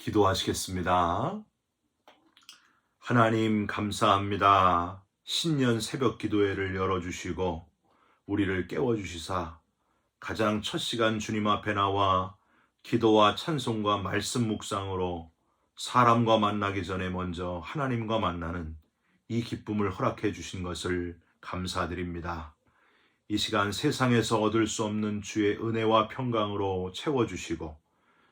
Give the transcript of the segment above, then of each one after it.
기도하시겠습니다. 하나님 감사합니다. 신년 새벽 기도회를 열어주시고 우리를 깨워주시사 가장 첫 시간 주님 앞에 나와 기도와 찬송과 말씀 묵상으로 사람과 만나기 전에 먼저 하나님과 만나는 이 기쁨을 허락해 주신 것을 감사드립니다. 이 시간 세상에서 얻을 수 없는 주의 은혜와 평강으로 채워주시고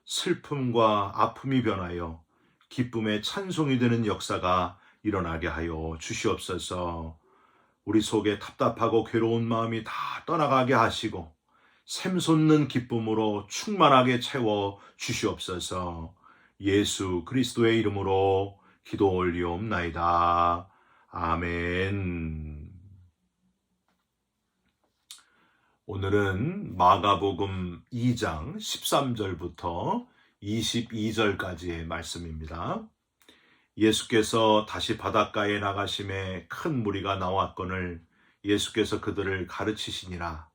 슬픔과 아픔이 변하여 기쁨의 찬송이 되는 역사가 일어나게 하여 주시옵소서. 우리 속에 답답하고 괴로운 마음이 다 떠나가게 하시고 샘솟는 기쁨으로 충만하게 채워 주시옵소서. 예수 그리스도의 이름으로 기도 올리옵나이다. 아멘. 오늘은 마가복음 2장 13절부터 22절까지의 말씀입니다. 예수께서 다시 바닷가에 나가심에 큰 무리가 나왔거늘 예수께서 그들을 가르치시니라.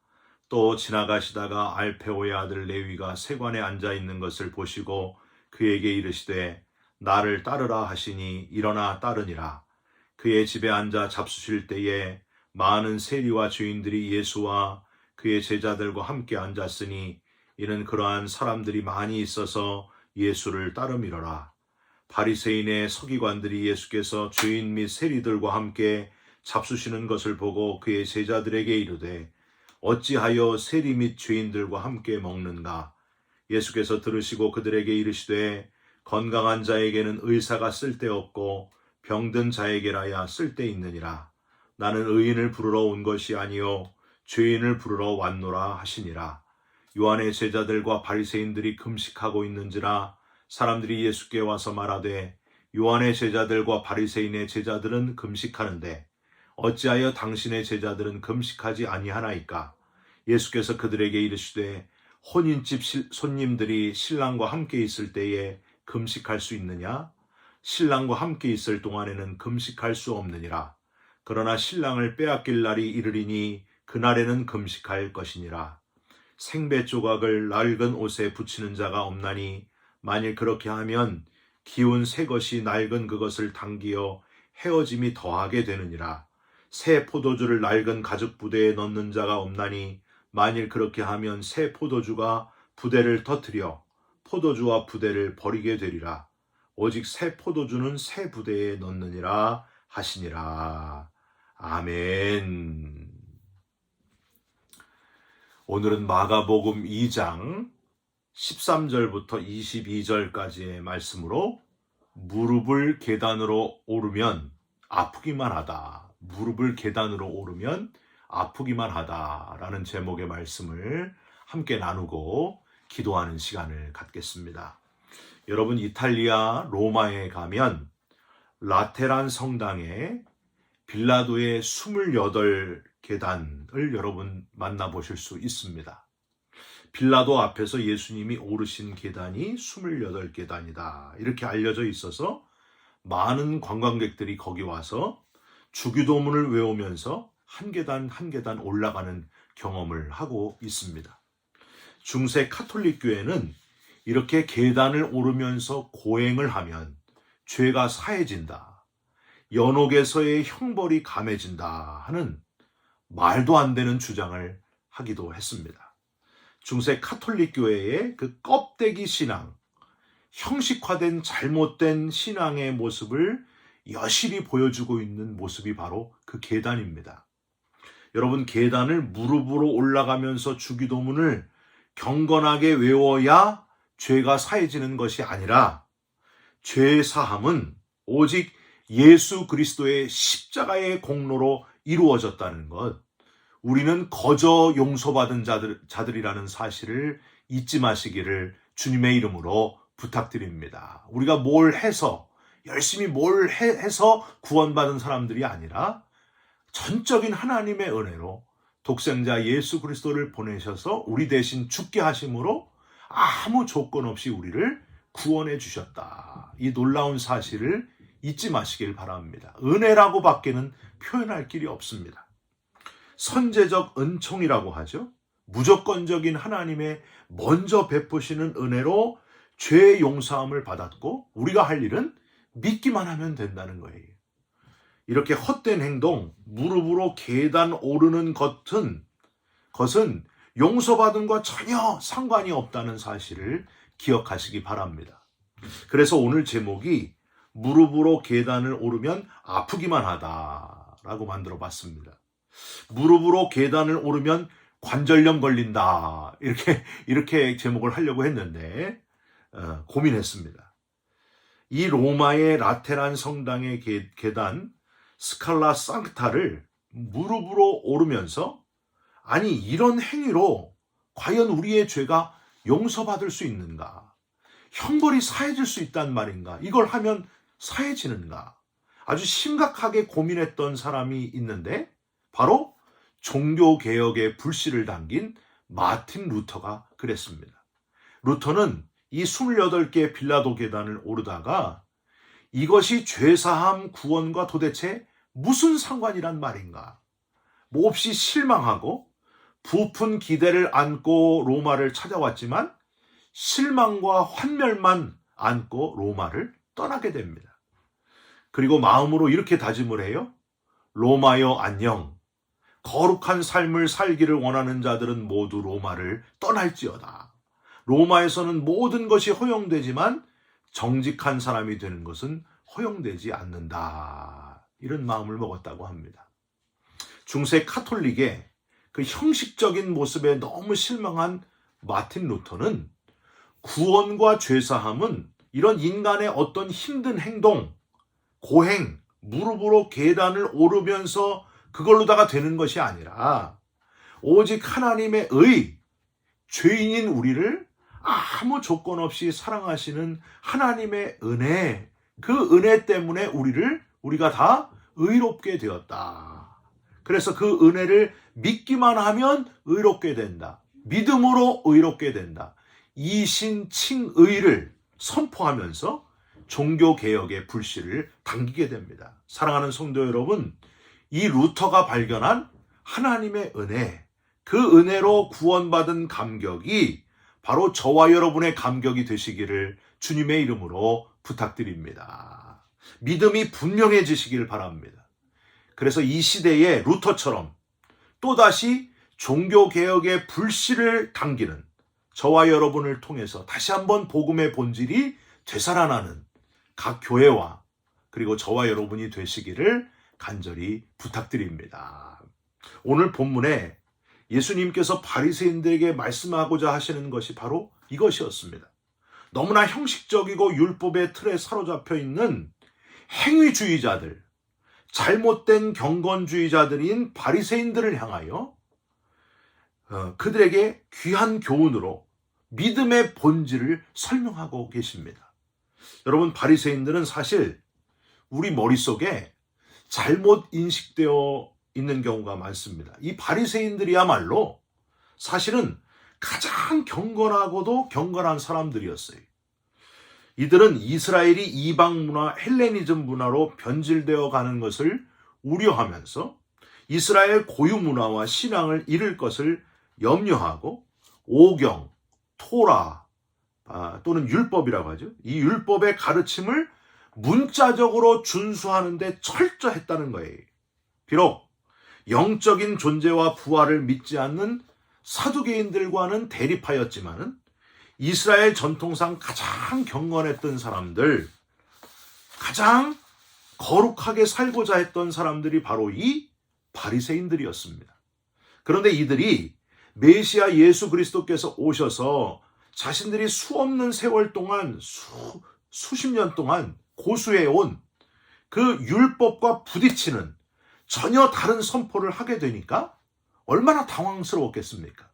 또 지나가시다가 알페오의 아들 레위가 세관에 앉아 있는 것을 보시고 그에게 이르시되 나를 따르라 하시니 일어나 따르니라. 그의 집에 앉아 잡수실 때에 많은 세리와 죄인들이 예수와 그의 제자들과 함께 앉았으니 이는 그러한 사람들이 많이 있어서 예수를 따름이러라. 바리새인의 서기관들이 예수께서 죄인 및 세리들과 함께 잡수시는 것을 보고 그의 제자들에게 이르되 어찌하여 세리 및 죄인들과 함께 먹는가? 예수께서 들으시고 그들에게 이르시되 건강한 자에게는 의사가 쓸데없고 병든 자에게라야 쓸데있느니라. 나는 의인을 부르러 온 것이 아니요 죄인을 부르러 왔노라 하시니라. 요한의 제자들과 바리새인들이 금식하고 있는지라 사람들이 예수께 와서 말하되 요한의 제자들과 바리새인의 제자들은 금식하는데 어찌하여 당신의 제자들은 금식하지 아니하나이까? 예수께서 그들에게 이르시되 혼인집 손님들이 신랑과 함께 있을 때에 금식할 수 있느냐? 신랑과 함께 있을 동안에는 금식할 수 없느니라. 그러나 신랑을 빼앗길 날이 이르리니 그날에는 금식할 것이니라. 생배 조각을 낡은 옷에 붙이는 자가 없나니 만일 그렇게 하면 기운 새 것이 낡은 그것을 당기어 헤어짐이 더하게 되느니라. 새 포도주를 낡은 가죽 부대에 넣는 자가 없나니 만일 그렇게 하면 새 포도주가 부대를 터뜨려 포도주와 부대를 버리게 되리라. 오직 새 포도주는 새 부대에 넣느니라 하시니라. 아멘. 오늘은 마가복음 2장 13절부터 22절까지의 말씀으로 무릎을 계단으로 오르면 아프기만 하다. 무릎을 계단으로 오르면 아프기만 하다라는 제목의 말씀을 함께 나누고 기도하는 시간을 갖겠습니다. 여러분 이탈리아 로마에 가면 라테란 성당에 빌라도의 28계단을 여러분 만나보실 수 있습니다. 빌라도 앞에서 예수님이 오르신 계단이 28계단이다. 이렇게 알려져 있어서 많은 관광객들이 거기 와서 주기도문을 외우면서 한 계단 한 계단 올라가는 경험을 하고 있습니다. 중세 카톨릭 교회는 이렇게 계단을 오르면서 고행을 하면 죄가 사해진다. 연옥에서의 형벌이 감해진다 하는 말도 안 되는 주장을 하기도 했습니다. 중세 카톨릭 교회의 그 껍데기 신앙, 형식화된 잘못된 신앙의 모습을 여실히 보여주고 있는 모습이 바로 그 계단입니다. 여러분 계단을 무릎으로 올라가면서 주기도문을 경건하게 외워야 죄가 사해지는 것이 아니라 죄 사함은 오직 예수 그리스도의 십자가의 공로로 이루어졌다는 것, 우리는 거저 용서받은 자들이라는 사실을 잊지 마시기를 주님의 이름으로 부탁드립니다. 우리가 뭘 해서 열심히 뭘 해서 구원받은 사람들이 아니라 전적인 하나님의 은혜로 독생자 예수 그리스도를 보내셔서 우리 대신 죽게 하심으로 아무 조건 없이 우리를 구원해 주셨다. 이 놀라운 사실을 잊지 마시길 바랍니다. 은혜라고 밖에는 표현할 길이 없습니다. 선제적 은총이라고 하죠. 무조건적인 하나님의 먼저 베푸시는 은혜로 죄의 용서함을 받았고 우리가 할 일은 믿기만 하면 된다는 거예요. 이렇게 헛된 행동, 무릎으로 계단 오르는 것은 용서받음과 전혀 상관이 없다는 사실을 기억하시기 바랍니다. 그래서 오늘 제목이 무릎으로 계단을 오르면 아프기만 하다라고 만들어 봤습니다. 무릎으로 계단을 오르면 관절염 걸린다. 이렇게 제목을 하려고 했는데 고민했습니다. 이 로마의 라테란 성당의 계단 스칼라 상타를 무릎으로 오르면서 아니 이런 행위로 과연 우리의 죄가 용서받을 수 있는가? 형벌이 사해질 수 있단 말인가? 이걸 하면 사해지는가? 아주 심각하게 고민했던 사람이 있는데 바로 종교개혁의 불씨를 당긴 마틴 루터가 그랬습니다. 루터는 이 28개의 빌라도 계단을 오르다가 이것이 죄사함 구원과 도대체 무슨 상관이란 말인가? 몹시 실망하고 부푼 기대를 안고 로마를 찾아왔지만 실망과 환멸만 안고 로마를 떠나게 됩니다. 그리고 마음으로 이렇게 다짐을 해요. 로마여 안녕. 거룩한 삶을 살기를 원하는 자들은 모두 로마를 떠날지어다. 로마에서는 모든 것이 허용되지만 정직한 사람이 되는 것은 허용되지 않는다. 이런 마음을 먹었다고 합니다. 중세 카톨릭의 그 형식적인 모습에 너무 실망한 마틴 루터는 구원과 죄사함은 이런 인간의 어떤 힘든 행동, 고행, 무릎으로 계단을 오르면서 그걸로다가 되는 것이 아니라 오직 하나님의 죄인인 우리를 아무 조건 없이 사랑하시는 하나님의 은혜, 그 은혜 때문에 우리가 다 의롭게 되었다. 그래서 그 은혜를 믿기만 하면 의롭게 된다. 믿음으로 의롭게 된다. 이신칭의를 선포하면서 종교개혁의 불씨를 당기게 됩니다. 사랑하는 성도 여러분, 이 루터가 발견한 하나님의 은혜, 그 은혜로 구원받은 감격이 바로 저와 여러분의 감격이 되시기를 주님의 이름으로 부탁드립니다. 믿음이 분명해지시길 바랍니다. 그래서 이 시대에 루터처럼 또다시 종교개혁의 불씨를 당기는 저와 여러분을 통해서 다시 한번 복음의 본질이 되살아나는 각 교회와 그리고 저와 여러분이 되시기를 간절히 부탁드립니다. 오늘 본문에 예수님께서 바리새인들에게 말씀하고자 하시는 것이 바로 이것이었습니다. 너무나 형식적이고 율법의 틀에 사로잡혀 있는 행위주의자들, 잘못된 경건주의자들인 바리새인들을 향하여 그들에게 귀한 교훈으로 믿음의 본질을 설명하고 계십니다. 여러분, 바리새인들은 사실 우리 머릿속에 잘못 인식되어 있는 경우가 많습니다. 이 바리새인들이야말로 사실은 가장 경건하고도 경건한 사람들이었어요. 이들은 이스라엘이 이방 문화, 헬레니즘 문화로 변질되어 가는 것을 우려하면서 이스라엘 고유 문화와 신앙을 잃을 것을 염려하고 오경, 토라 또는 율법이라고 하죠. 이 율법의 가르침을 문자적으로 준수하는 데 철저했다는 거예요. 비록 영적인 존재와 부활을 믿지 않는 사두개인들과는 대립하였지만은 이스라엘 전통상 가장 경건했던 사람들, 가장 거룩하게 살고자 했던 사람들이 바로 이 바리새인들이었습니다. 그런데 이들이 메시아 예수 그리스도께서 오셔서 자신들이 수없는 세월 동안 수십 년 동안 고수해온 그 율법과 부딪히는 전혀 다른 선포를 하게 되니까 얼마나 당황스러웠겠습니까?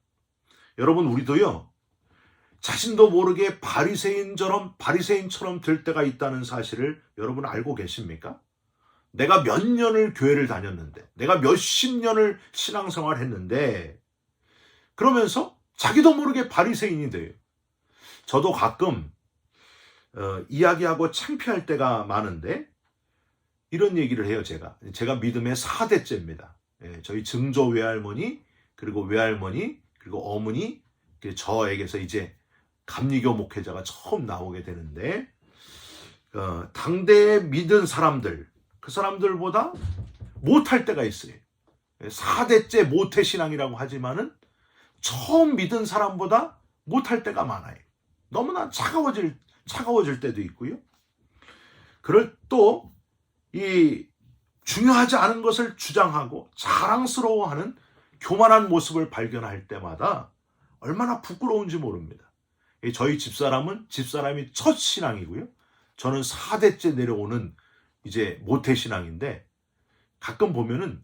여러분, 우리도요, 자신도 모르게 바리새인처럼 될 때가 있다는 사실을 여러분 알고 계십니까? 내가 몇 년을 교회를 다녔는데, 내가 몇십 년을 신앙생활을 했는데, 그러면서 자기도 모르게 바리새인이 돼요. 저도 가끔 이야기하고 창피할 때가 많은데 이런 얘기를 해요. 제가 믿음의 4대째입니다. 저희 증조 외할머니, 그리고 외할머니, 그리고 어머니, 저에게서 이제 감리교 목회자가 처음 나오게 되는데 당대에 믿은 사람들, 그 사람들보다 못할 때가 있어요. 4대째 모태신앙이라고 하지만은 처음 믿은 사람보다 못할 때가 많아요. 너무나 차가워질 때도 있고요. 그럴 또 이 중요하지 않은 것을 주장하고 자랑스러워하는 교만한 모습을 발견할 때마다 얼마나 부끄러운지 모릅니다. 저희 집사람이 첫 신앙이고요. 저는 4대째 내려오는 이제 모태신앙인데 가끔 보면은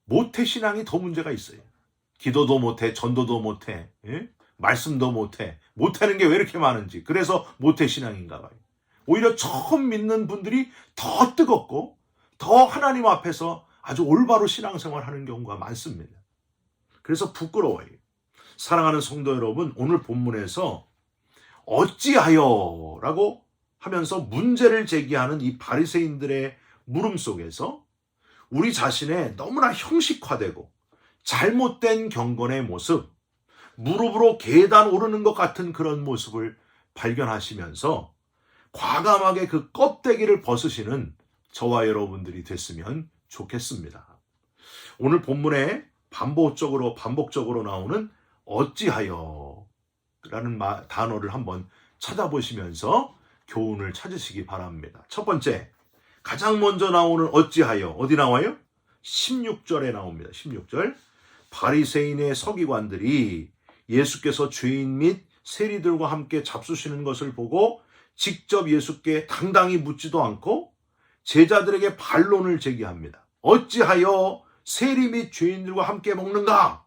모태신앙이 더 문제가 있어요. 기도도 못해, 전도도 못해, 말씀도 못해. 못하는 게 왜 이렇게 많은지. 그래서 모태신앙인가 봐요. 오히려 처음 믿는 분들이 더 뜨겁고 더 하나님 앞에서 아주 올바로 신앙생활하는 경우가 많습니다. 그래서 부끄러워요. 사랑하는 성도 여러분, 오늘 본문에서 어찌하여 라고 하면서 문제를 제기하는 이 바리새인들의 물음 속에서 우리 자신의 너무나 형식화되고 잘못된 경건의 모습, 무릎으로 계단 오르는 것 같은 그런 모습을 발견하시면서 과감하게 그 껍데기를 벗으시는 저와 여러분들이 됐으면 좋겠습니다. 오늘 본문에 반복적으로 나오는 어찌하여 라는 단어를 한번 찾아보시면서 교훈을 찾으시기 바랍니다. 첫 번째, 가장 먼저 나오는 어찌하여 어디 나와요? 16절에 나옵니다. 16절. 바리새인의 서기관들이 예수께서 죄인 및 세리들과 함께 잡수시는 것을 보고 직접 예수께 당당히 묻지도 않고 제자들에게 반론을 제기합니다. 어찌하여 세리 및 죄인들과 함께 먹는가?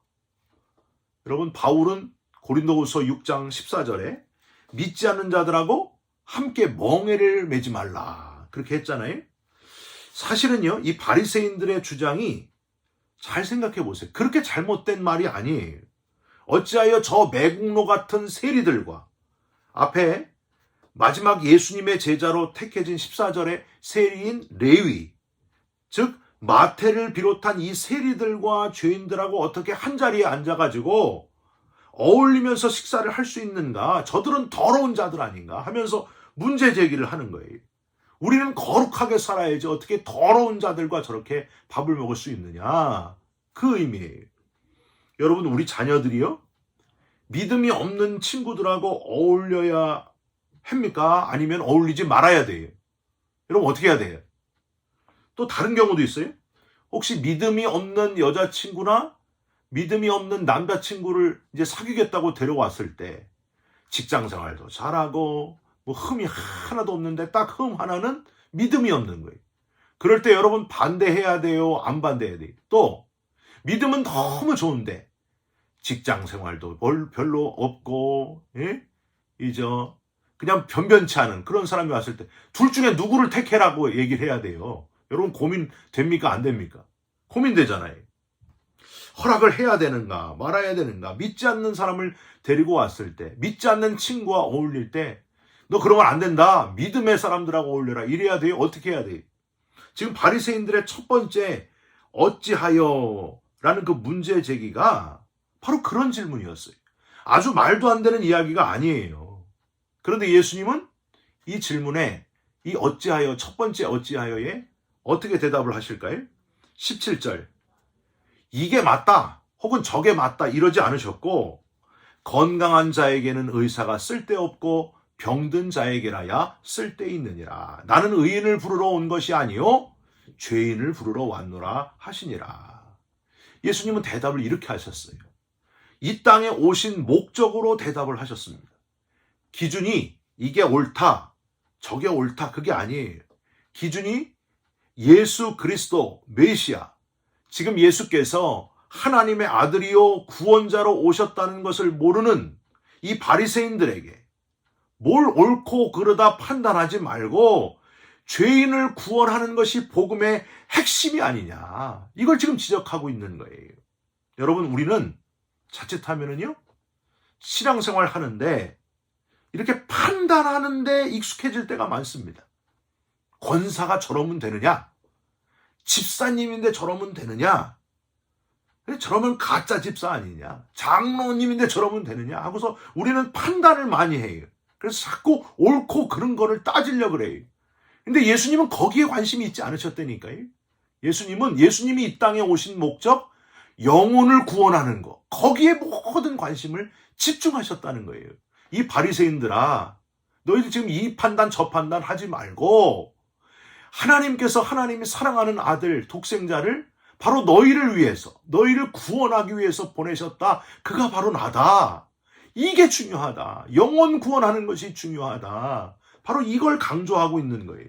여러분, 바울은 고린도후서 6장 14절에 믿지 않는 자들하고 함께 멍에를 매지 말라 그렇게 했잖아요. 사실은요, 이 바리새인들의 주장이 잘 생각해 보세요. 그렇게 잘못된 말이 아니에요. 어찌하여 저 매국노 같은 세리들과 앞에 마지막 예수님의 제자로 택해진 14절의 세리인 레위, 즉 마태를 비롯한 이 세리들과 죄인들하고 어떻게 한자리에 앉아가지고 어울리면서 식사를 할 수 있는가? 저들은 더러운 자들 아닌가? 하면서 문제 제기를 하는 거예요. 우리는 거룩하게 살아야지 어떻게 더러운 자들과 저렇게 밥을 먹을 수 있느냐? 그 의미예요. 여러분, 우리 자녀들이요? 믿음이 없는 친구들하고 어울려야 합니까? 아니면 어울리지 말아야 돼요? 여러분, 어떻게 해야 돼요? 또 다른 경우도 있어요. 혹시 믿음이 없는 여자친구나 믿음이 없는 남자친구를 이제 사귀겠다고 데려왔을 때 직장 생활도 잘하고 뭐 흠이 하나도 없는데 딱 흠 하나는 믿음이 없는 거예요. 그럴 때 여러분 반대해야 돼요? 안 반대해야 돼요? 또 믿음은 너무 좋은데 직장 생활도 별로 없고 이제 그냥 변변치 않은 그런 사람이 왔을 때 둘 중에 누구를 택해라고 얘기를 해야 돼요. 여러분 고민 됩니까? 안 됩니까? 고민되잖아요. 허락을 해야 되는가 말아야 되는가. 믿지 않는 사람을 데리고 왔을 때, 믿지 않는 친구와 어울릴 때 너 그러면 안 된다. 믿음의 사람들하고 어울려라. 이래야 돼요? 어떻게 해야 돼요? 지금 바리새인들의 첫 번째 어찌하여 라는 그 문제 제기가 바로 그런 질문이었어요. 아주 말도 안 되는 이야기가 아니에요. 그런데 예수님은 이 질문에 이 어찌하여, 첫 번째 어찌하여에 어떻게 대답을 하실까요? 17절. 이게 맞다 혹은 저게 맞다 이러지 않으셨고 건강한 자에게는 의사가 쓸데없고 병든 자에게라야 쓸데있느니라. 나는 의인을 부르러 온 것이 아니요 죄인을 부르러 왔노라 하시니라. 예수님은 대답을 이렇게 하셨어요. 이 땅에 오신 목적으로 대답을 하셨습니다. 기준이 이게 옳다 저게 옳다 그게 아니에요. 기준이 예수 그리스도 메시아, 지금 예수께서 하나님의 아들이요 구원자로 오셨다는 것을 모르는 이 바리새인들에게 뭘 옳고 그르다 판단하지 말고 죄인을 구원하는 것이 복음의 핵심이 아니냐, 이걸 지금 지적하고 있는 거예요. 여러분, 우리는 자칫하면은요 신앙생활 하는데 이렇게 판단하는데 익숙해질 때가 많습니다. 권사가 저러면 되느냐? 집사님인데 저러면 되느냐? 저러면 가짜 집사 아니냐? 장로님인데 저러면 되느냐? 하고서 우리는 판단을 많이 해요. 그래서 자꾸 옳고 그런 거를 따지려고 그래요. 근데 예수님은 거기에 관심이 있지 않으셨다니까요. 예수님이 이 땅에 오신 목적, 영혼을 구원하는 거, 거기에 모든 관심을 집중하셨다는 거예요. 이 바리새인들아, 너희들 지금 이 판단 저 판단 하지 말고 하나님이 사랑하는 아들 독생자를 바로 너희를 위해서, 너희를 구원하기 위해서 보내셨다. 그가 바로 나다. 이게 중요하다. 영혼 구원하는 것이 중요하다. 바로 이걸 강조하고 있는 거예요.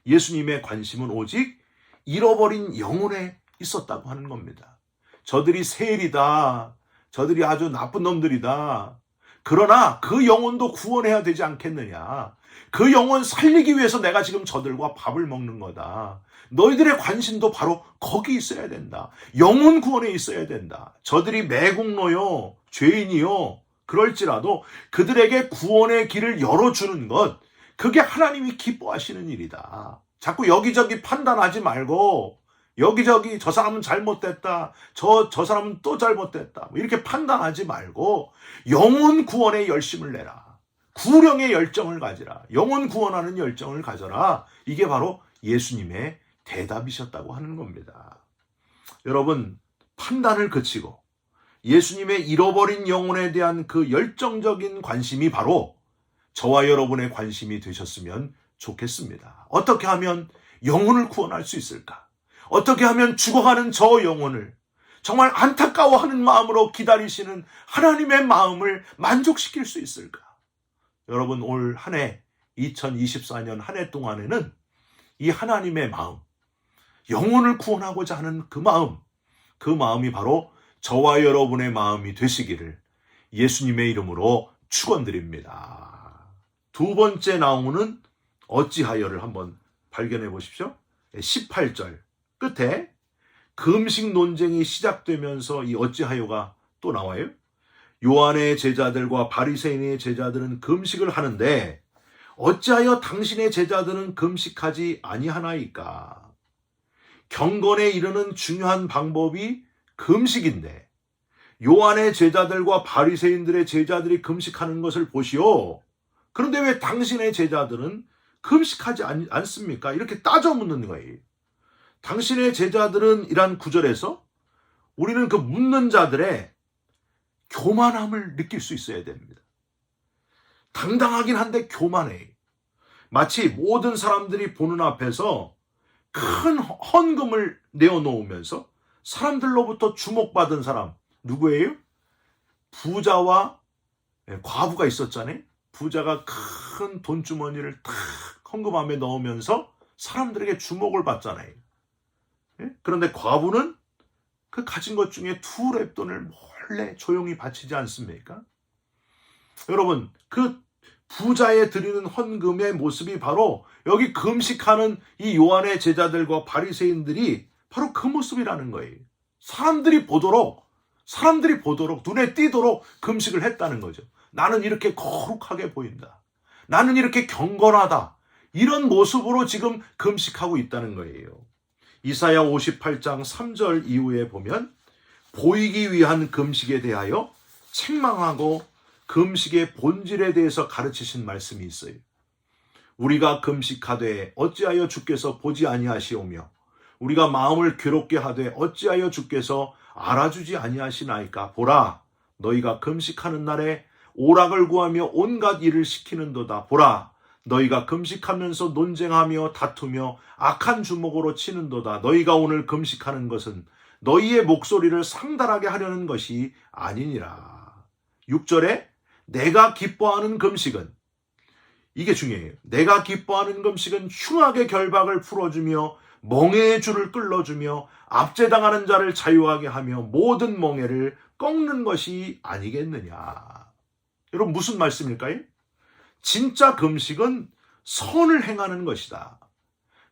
예수님의 관심은 오직 잃어버린 영혼에 있었다고 하는 겁니다. 저들이 세리다. 저들이 아주 나쁜 놈들이다. 그러나 그 영혼도 구원해야 되지 않겠느냐. 그 영혼 살리기 위해서 내가 지금 저들과 밥을 먹는 거다. 너희들의 관심도 바로 거기 있어야 된다. 영혼 구원에 있어야 된다. 저들이 매국노요, 죄인이요, 그럴지라도 그들에게 구원의 길을 열어주는 것, 그게 하나님이 기뻐하시는 일이다. 자꾸 여기저기 판단하지 말고 여기저기 저 사람은 잘못됐다. 저 사람은 또 잘못됐다. 이렇게 판단하지 말고 영혼 구원에 열심을 내라. 구령의 열정을 가지라. 영혼 구원하는 열정을 가져라. 이게 바로 예수님의 대답이셨다고 하는 겁니다. 여러분, 판단을 그치고 예수님의 잃어버린 영혼에 대한 그 열정적인 관심이 바로 저와 여러분의 관심이 되셨으면 좋겠습니다. 어떻게 하면 영혼을 구원할 수 있을까? 어떻게 하면 죽어가는 저 영혼을 정말 안타까워하는 마음으로 기다리시는 하나님의 마음을 만족시킬 수 있을까? 여러분, 올 한 해 2024년 한 해 동안에는 이 하나님의 마음, 영혼을 구원하고자 하는 그 마음이 바로 저와 여러분의 마음이 되시기를 예수님의 이름으로 축원드립니다. 두 번째 나오는 어찌하여를 한번 발견해 보십시오. 18절 끝에 금식 논쟁이 시작되면서 이 어찌하여가 또 나와요. 요한의 제자들과 바리새인의 제자들은 금식을 하는데 어찌하여 당신의 제자들은 금식하지 아니하나이까? 경건에 이르는 중요한 방법이 금식인데 요한의 제자들과 바리새인들의 제자들이 금식하는 것을 보시오. 그런데 왜 당신의 제자들은 금식하지 않습니까? 이렇게 따져 묻는 거예요. 당신의 제자들은 이란 구절에서 우리는 그 묻는 자들의 교만함을 느낄 수 있어야 됩니다. 당당하긴 한데 교만해. 마치 모든 사람들이 보는 앞에서 큰 헌금을 내어놓으면서 사람들로부터 주목받은 사람 누구예요? 부자와 과부가 있었잖아요. 부자가 큰 돈주머니를 탁 헌금함에 넣으면서 사람들에게 주목을 받잖아요. 그런데 과부는 그 가진 것 중에 2렙돈을 몰래 조용히 바치지 않습니까? 여러분, 그 부자에 드리는 헌금의 모습이 바로 여기 금식하는 이 요한의 제자들과 바리새인들이 바로 그 모습이라는 거예요. 사람들이 보도록 눈에 띄도록 금식을 했다는 거죠. 나는 이렇게 거룩하게 보인다. 나는 이렇게 경건하다. 이런 모습으로 지금 금식하고 있다는 거예요. 이사야 58장 3절 이후에 보면 보이기 위한 금식에 대하여 책망하고 금식의 본질에 대해서 가르치신 말씀이 있어요. 우리가 금식하되 어찌하여 주께서 보지 아니하시오며 우리가 마음을 괴롭게 하되 어찌하여 주께서 알아주지 아니하시나이까? 보라, 너희가 금식하는 날에 오락을 구하며 온갖 일을 시키는도다. 보라, 너희가 금식하면서 논쟁하며 다투며 악한 주먹으로 치는도다. 너희가 오늘 금식하는 것은 너희의 목소리를 상달하게 하려는 것이 아니니라. 6절에 내가 기뻐하는 금식은, 이게 중요해요. 내가 기뻐하는 금식은 흉악의 결박을 풀어주며 멍에의 줄을 끌어주며 압제당하는 자를 자유하게 하며 모든 멍에를 꺾는 것이 아니겠느냐. 여러분, 무슨 말씀일까요? 진짜 금식은 선을 행하는 것이다.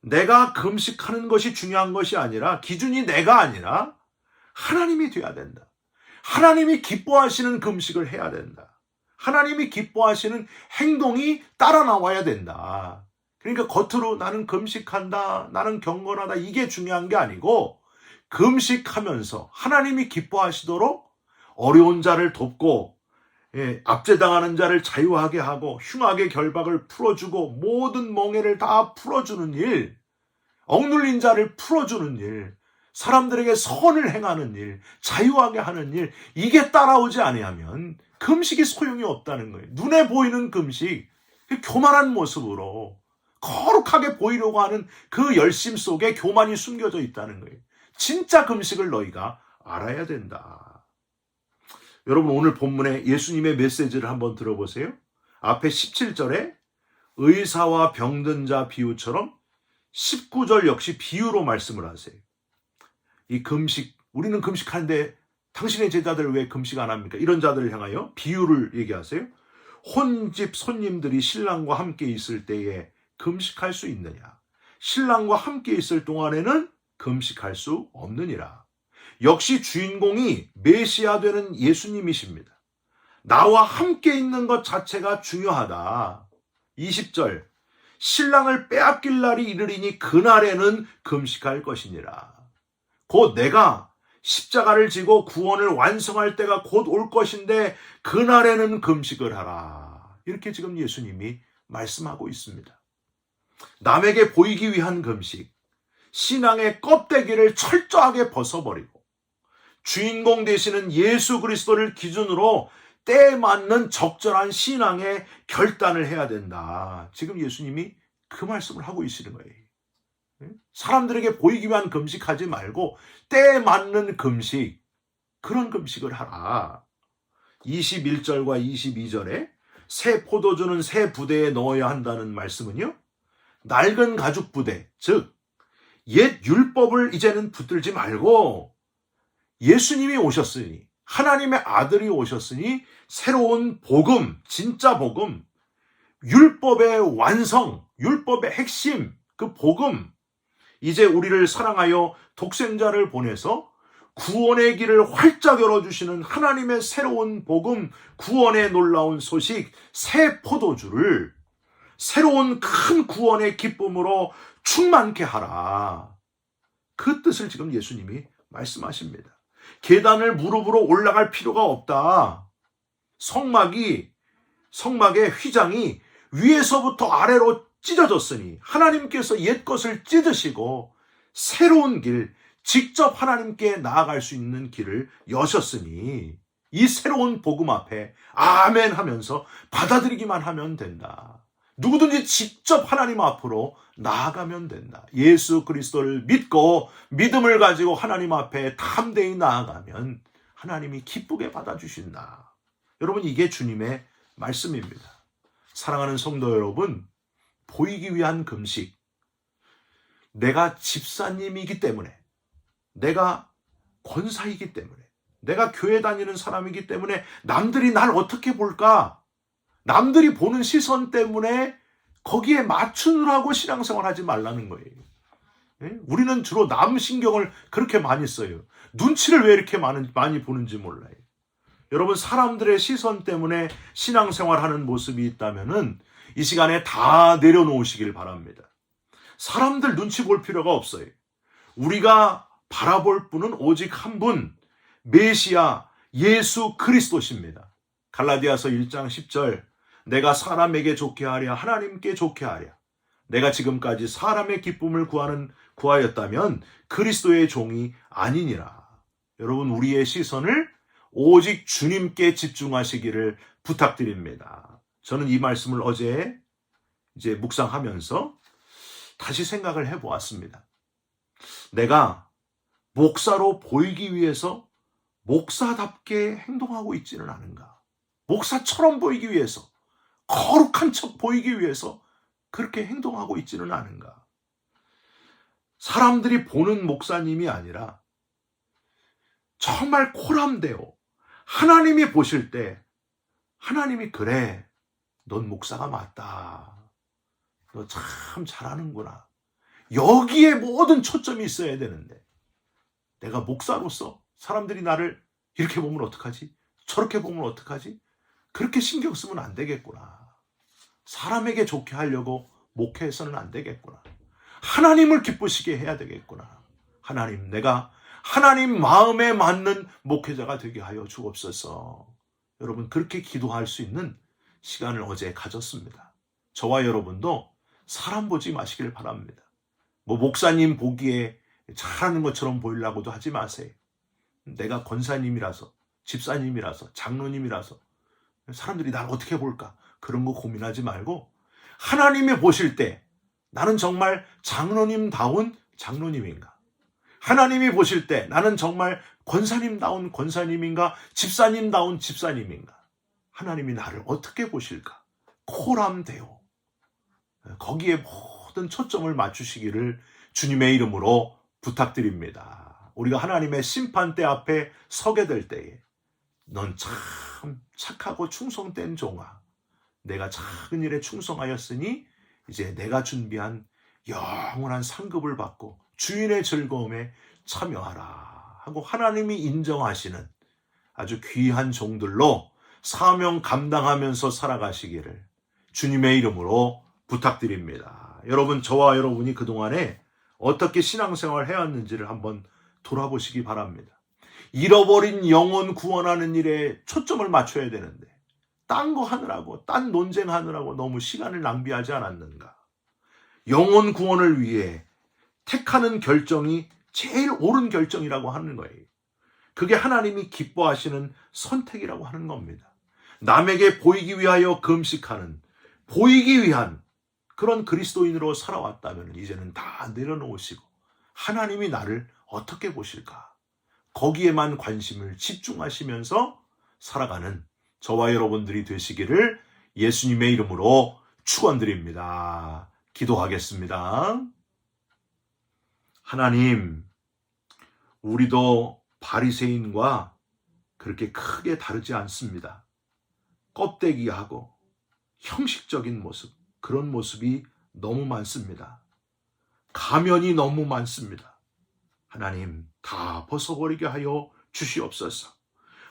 내가 금식하는 것이 중요한 것이 아니라, 기준이 내가 아니라 하나님이 돼야 된다. 하나님이 기뻐하시는 금식을 해야 된다. 하나님이 기뻐하시는 행동이 따라 나와야 된다. 그러니까 겉으로 나는 금식한다, 나는 경건하다, 이게 중요한 게 아니고 금식하면서 하나님이 기뻐하시도록 어려운 자를 돕고 압제당하는 자를 자유하게 하고 흉악의 결박을 풀어주고 모든 멍에를 다 풀어주는 일, 억눌린 자를 풀어주는 일, 사람들에게 선을 행하는 일, 자유하게 하는 일, 이게 따라오지 아니하면 금식이 소용이 없다는 거예요. 눈에 보이는 금식, 교만한 모습으로 거룩하게 보이려고 하는 그 열심 속에 교만이 숨겨져 있다는 거예요. 진짜 금식을 너희가 알아야 된다. 여러분, 오늘 본문에 예수님의 메시지를 한번 들어보세요. 앞에 17절에 의사와 병든 자 비유처럼 19절 역시 비유로 말씀을 하세요. 이 금식, 우리는 금식하는데 당신의 제자들 왜 금식 안 합니까? 이런 자들을 향하여 비유를 얘기하세요. 혼집 손님들이 신랑과 함께 있을 때에 금식할 수 있느냐? 신랑과 함께 있을 동안에는 금식할 수 없느니라. 역시 주인공이 메시아 되는 예수님이십니다. 나와 함께 있는 것 자체가 중요하다. 20절, 신랑을 빼앗길 날이 이르리니 그날에는 금식할 것이니라. 곧 내가 십자가를 지고 구원을 완성할 때가 곧 올 것인데 그날에는 금식을 하라. 이렇게 지금 예수님이 말씀하고 있습니다. 남에게 보이기 위한 금식, 신앙의 껍데기를 철저하게 벗어버리고 주인공 되시는 예수 그리스도를 기준으로 때에 맞는 적절한 신앙의 결단을 해야 된다. 지금 예수님이 그 말씀을 하고 계시는 거예요. 사람들에게 보이기 위한 금식하지 말고 때에 맞는 금식, 그런 금식을 하라. 21절과 22절에 새 포도주는 새 부대에 넣어야 한다는 말씀은요, 낡은 가죽 부대, 즉 옛 율법을 이제는 붙들지 말고 예수님이 오셨으니, 하나님의 아들이 오셨으니 새로운 복음, 진짜 복음, 율법의 완성, 율법의 핵심, 그 복음, 이제 우리를 사랑하여 독생자를 보내서 구원의 길을 활짝 열어주시는 하나님의 새로운 복음, 구원의 놀라운 소식, 새 포도주를 새로운 큰 구원의 기쁨으로 충만케 하라. 그 뜻을 지금 예수님이 말씀하십니다. 계단을 무릎으로 올라갈 필요가 없다. 성막의 휘장이 위에서부터 아래로 찢어졌으니 하나님께서 옛 것을 찢으시고 새로운 길, 직접 하나님께 나아갈 수 있는 길을 여셨으니 이 새로운 복음 앞에 아멘 하면서 받아들이기만 하면 된다. 누구든지 직접 하나님 앞으로 나아가면 된다. 예수 그리스도를 믿고 믿음을 가지고 하나님 앞에 담대히 나아가면 하나님이 기쁘게 받아주신다. 여러분, 이게 주님의 말씀입니다. 사랑하는 성도 여러분, 보이기 위한 금식, 내가 집사님이기 때문에, 내가 권사이기 때문에, 내가 교회 다니는 사람이기 때문에 남들이 날 어떻게 볼까? 남들이 보는 시선 때문에 거기에 맞추느라고 신앙생활 하지 말라는 거예요. 우리는 주로 남 신경을 그렇게 많이 써요. 눈치를 왜 이렇게 많이 보는지 몰라요. 여러분, 사람들의 시선 때문에 신앙생활하는 모습이 있다면은 이 시간에 다 내려놓으시길 바랍니다. 사람들 눈치 볼 필요가 없어요. 우리가 바라볼 분은 오직 한 분, 메시아 예수 그리스도십니다. 갈라디아서 1장 10절, 내가 사람에게 좋게 하랴 하나님께 좋게 하랴. 내가 지금까지 사람의 기쁨을 구하였다면 그리스도의 종이 아니니라. 여러분, 우리의 시선을 오직 주님께 집중하시기를 부탁드립니다. 저는 이 말씀을 어제 이제 묵상하면서 다시 생각을 해보았습니다. 내가 목사로 보이기 위해서 목사답게 행동하고 있지는 않은가? 목사처럼 보이기 위해서, 거룩한 척 보이기 위해서 그렇게 행동하고 있지는 않은가? 사람들이 보는 목사님이 아니라 정말 코람데오, 하나님이 보실 때 하나님이 그래, 넌 목사가 맞다. 너 참 잘하는구나. 여기에 모든 초점이 있어야 되는데 내가 목사로서 사람들이 나를 이렇게 보면 어떡하지? 저렇게 보면 어떡하지? 그렇게 신경 쓰면 안 되겠구나. 사람에게 좋게 하려고 목회해서는 안 되겠구나. 하나님을 기쁘시게 해야 되겠구나. 하나님, 내가 하나님 마음에 맞는 목회자가 되게 하여 주옵소서. 여러분, 그렇게 기도할 수 있는 시간을 어제 가졌습니다. 저와 여러분도 사람 보지 마시길 바랍니다. 목사님 보기에 잘하는 것처럼 보이려고도 하지 마세요. 내가 권사님이라서, 집사님이라서, 장로님이라서 사람들이 날 어떻게 볼까? 그런 거 고민하지 말고 하나님이 보실 때 나는 정말 장로님다운 장로님인가? 하나님이 보실 때 나는 정말 권사님다운 권사님인가? 집사님다운 집사님인가? 하나님이 나를 어떻게 보실까? 코람데오. 거기에 모든 초점을 맞추시기를 주님의 이름으로 부탁드립니다. 우리가 하나님의 심판대 앞에 서게 될 때에 넌 참 착하고 충성된 종아, 내가 작은 일에 충성하였으니 이제 내가 준비한 영원한 상급을 받고 주인의 즐거움에 참여하라 하고 하나님이 인정하시는 아주 귀한 종들로 사명 감당하면서 살아가시기를 주님의 이름으로 부탁드립니다. 여러분, 저와 여러분이 그동안에 어떻게 신앙생활을 해왔는지를 한번 돌아보시기 바랍니다. 잃어버린 영혼 구원하는 일에 초점을 맞춰야 되는데 딴 거 하느라고, 딴 논쟁하느라고 너무 시간을 낭비하지 않았는가? 영혼 구원을 위해 택하는 결정이 제일 옳은 결정이라고 하는 거예요. 그게 하나님이 기뻐하시는 선택이라고 하는 겁니다. 남에게 보이기 위하여 금식하는, 보이기 위한 그런 그리스도인으로 살아왔다면 이제는 다 내려놓으시고 하나님이 나를 어떻게 보실까? 거기에만 관심을 집중하시면서 살아가는 저와 여러분들이 되시기를 예수님의 이름으로 축원드립니다. 기도하겠습니다. 하나님, 우리도 바리새인과 그렇게 크게 다르지 않습니다. 껍데기하고 형식적인 모습, 그런 모습이 너무 많습니다. 가면이 너무 많습니다. 하나님, 다 벗어버리게 하여 주시옵소서.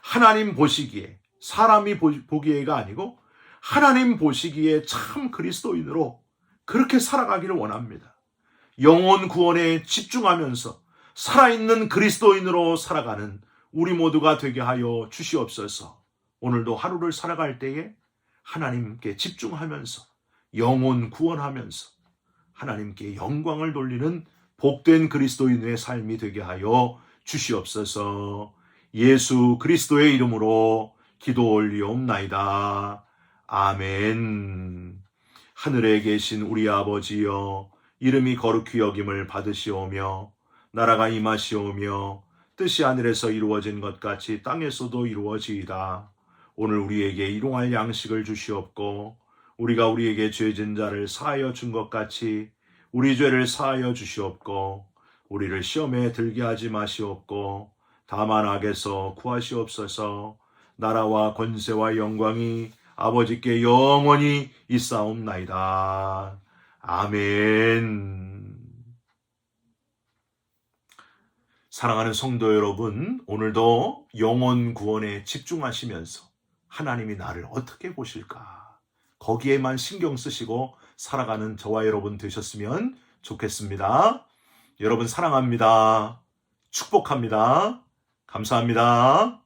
하나님 보시기에, 사람이 보기에가 아니고 하나님 보시기에 참 그리스도인으로 그렇게 살아가기를 원합니다. 영혼 구원에 집중하면서 살아있는 그리스도인으로 살아가는 우리 모두가 되게 하여 주시옵소서. 오늘도 하루를 살아갈 때에 하나님께 집중하면서 영혼 구원하면서 하나님께 영광을 돌리는 복된 그리스도인의 삶이 되게 하여 주시옵소서. 예수 그리스도의 이름으로 기도 올리옵나이다. 아멘. 하늘에 계신 우리 아버지여, 이름이 거룩히 여김을 받으시오며 나라가 임하시오며 뜻이 하늘에서 이루어진 것 같이 땅에서도 이루어지이다. 오늘 우리에게 일용할 양식을 주시옵고 우리가 우리에게 죄진 자를 사하여 준 것 같이 우리 죄를 사하여 주시옵고 우리를 시험에 들게 하지 마시옵고 다만 악에서 구하시옵소서. 나라와 권세와 영광이 아버지께 영원히 있사옵나이다. 아멘. 사랑하는 성도 여러분, 오늘도 영혼 구원에 집중하시면서 하나님이 나를 어떻게 보실까? 거기에만 신경 쓰시고 살아가는 저와 여러분 되셨으면 좋겠습니다. 여러분 사랑합니다. 축복합니다. 감사합니다.